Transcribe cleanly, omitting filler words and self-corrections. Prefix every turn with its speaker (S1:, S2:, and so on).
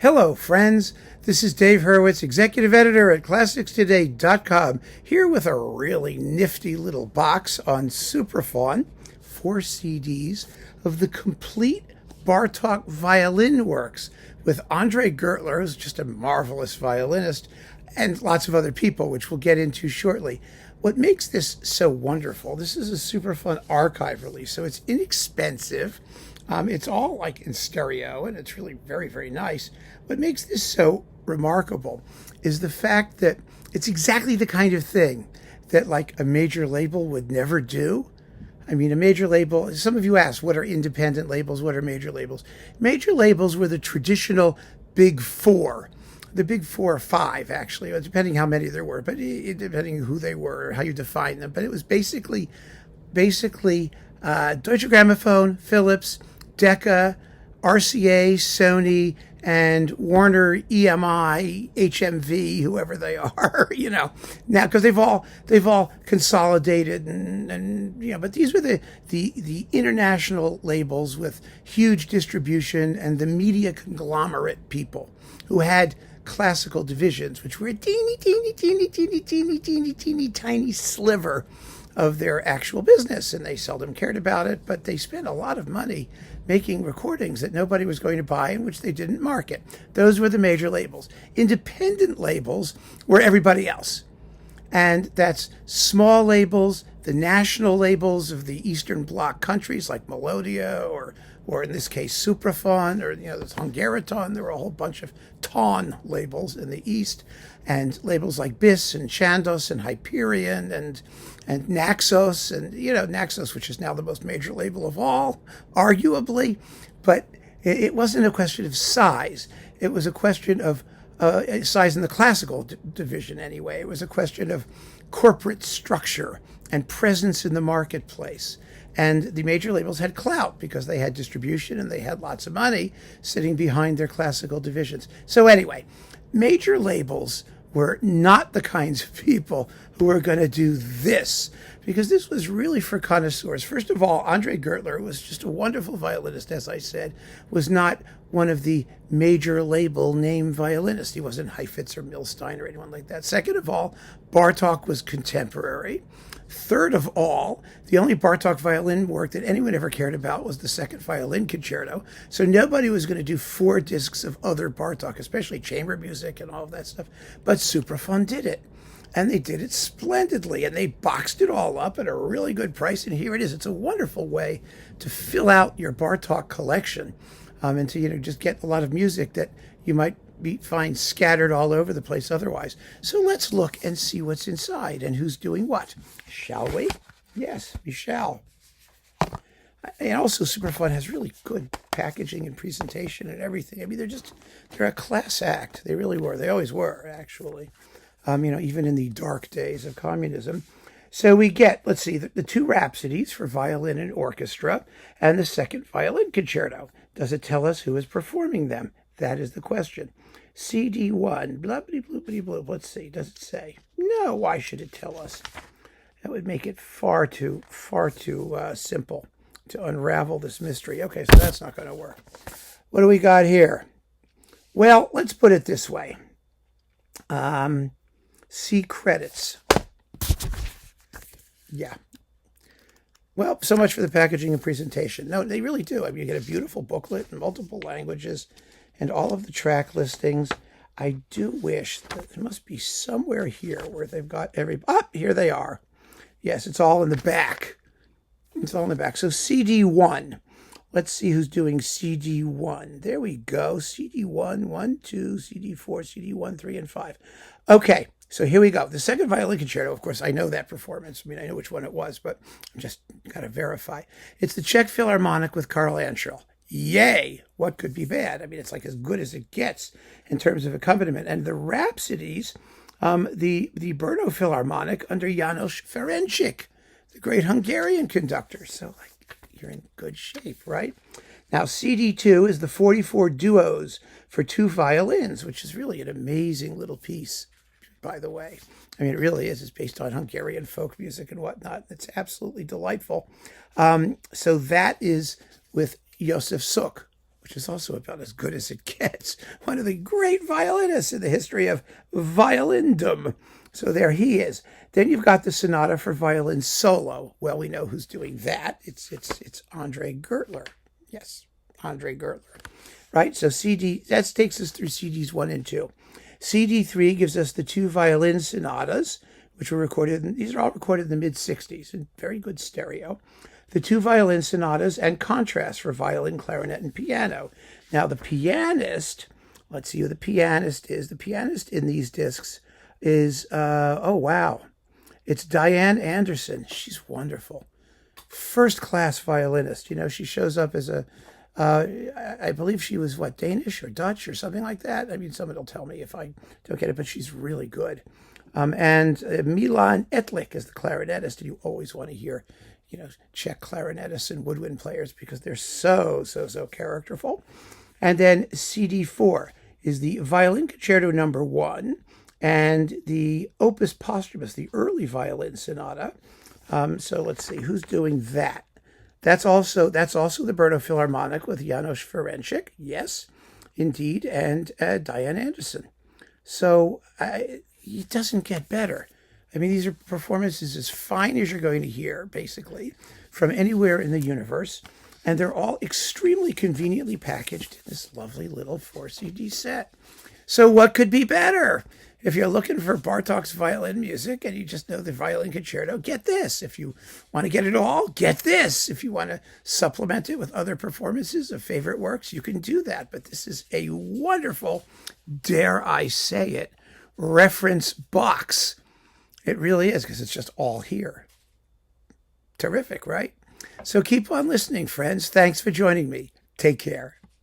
S1: Hello, friends. This is Dave Hurwitz, executive editor at ClassicsToday.com, here with a really nifty little box on Supraphon, 4 CDs of the complete Bartók violin works with Andre Gertler, who's just a marvelous violinist, and lots of other people, which we'll get into shortly. What makes this so wonderful, this is a Supraphon archive release, so it's inexpensive. It's all like in stereo, and it's really very, very nice. What makes this so remarkable is the fact that it's exactly the kind of thing that like a major label would never do. I mean, a major label, some of you ask, what are independent labels? What are major labels? Major labels were the traditional big four. The big 4 or 5, actually, depending how many there were, but depending who they were, how you define them. But it was basically Deutsche Grammophon, Philips, Decca, RCA, Sony, and Warner, EMI, HMV, whoever they are, now because they've all consolidated and but these were the international labels with huge distribution and the media conglomerate people who had classical divisions, which were a teeny tiny sliver of their actual business, and they seldom cared about it, but they spent a lot of money making recordings that nobody was going to buy and which they didn't market. Those were the major labels. Independent labels were everybody else, and that's small labels, the national labels of the Eastern Bloc countries like Melodia or in this case Supraphon, or there's Hungariton. There were a whole bunch of ton labels in the East, and labels like BIS and Chandos and Hyperion and Naxos, and Naxos, which is now the most major label of all, arguably. But it wasn't a question of size. It was a question of size in the classical division anyway. It was a question of corporate structure and presence in the marketplace. And the major labels had clout because they had distribution and they had lots of money sitting behind their classical divisions. So anyway, major labels were not the kinds of people who were going to do this, because this was really for connoisseurs. First of all, Andre Gertler was just a wonderful violinist, as I said, was not one of the major label name violinists. He wasn't Heifetz or Milstein or anyone like that. Second of all, Bartók was contemporary. Third of all, the only Bartók violin work that anyone ever cared about was the second violin concerto. So nobody was going to do 4 discs of other Bartók, especially chamber music and all of that stuff. But Supraphon did it. And they did it splendidly. And they boxed it all up at a really good price. And here it is. It's a wonderful way to fill out your Bartók collection and to just get a lot of music that you might find scattered all over the place otherwise. So let's look and see what's inside and who's doing what. Shall we? Yes, we shall. And also Supraphon has really good packaging and presentation and everything. I mean, they're a class act. They really were. They always were, actually. Even in the dark days of communism. So we get, let's see, the 2 Rhapsodies for violin and orchestra and the second violin concerto. Does it tell us who is performing them? That is the question. CD 1, bloopity-bloopity-bloop. Let's see, does it say? No, why should it tell us? That would make it far too simple to unravel this mystery. Okay, so that's not going to work. What do we got here? Well, let's put it this way. See credits. Yeah. Well, so much for the packaging and presentation. No, they really do. I mean, you get a beautiful booklet in multiple languages and all of the track listings. I do wish that there must be somewhere here where they've got here they are. Yes, it's all in the back. It's all in the back. So CD 1. Let's see who's doing CD 1. There we go. CD 1, 1, 2, CD 4, CD 1, 3, and 5. Okay, so here we go. The second violin concerto, of course, I know that performance. I mean, I know which one it was, but I'm just got to verify. It's the Czech Philharmonic with Karl Anschel. Yay! What could be bad? I mean, it's like as good as it gets in terms of accompaniment. And the Rhapsodies, the Brno Philharmonic under János Ferencsik, the great Hungarian conductor. So, you're in good shape, right? Now, CD 2 is the 44 duos for 2 violins, which is really an amazing little piece, by the way. I mean, it really is. It's based on Hungarian folk music and whatnot. It's absolutely delightful. So that is with Josef Suk which is also about as good as it gets. One of the great violinists in the history of violindom. So there he is. Then you've got the Sonata for Violin Solo. Well, we know who's doing that. It's Andre Gertler. Yes, Andre Gertler. Right? So that takes us through CDs 1 and 2. CD 3 gives us the 2 violin sonatas, which were recorded. These are all recorded in the mid-60s in very good stereo. The 2 violin sonatas and contrasts for violin, clarinet, and piano. Now, the pianist, let's see who the pianist is. The pianist in these discs is, oh, wow. It's Diane Anderson. She's wonderful. First-class violinist. You know, she shows up as I believe she was, Danish or Dutch or something like that? I mean, someone will tell me if I don't get it, but she's really good. And Milan Etlik is the clarinetist. You always want to hear, Czech clarinetists and woodwind players because they're so characterful. And then CD4 is the Violin Concerto No. 1 and the Opus Posthumus, the early violin sonata. So let's see, who's doing that? That's also the Brno Philharmonic with Janos Ferencik, yes, indeed, and Diane Anderson. So it doesn't get better. I mean, these are performances as fine as you're going to hear, basically, from anywhere in the universe. And they're all extremely conveniently packaged in this lovely little 4-CD set. So what could be better? If you're looking for Bartók's violin music and you just know the Violin Concerto, get this. If you want to get it all, get this. If you want to supplement it with other performances of favorite works, you can do that. But this is a wonderful, dare I say it, reference box. It really is, because it's just all here. Terrific, right? So keep on listening, friends. Thanks for joining me. Take care.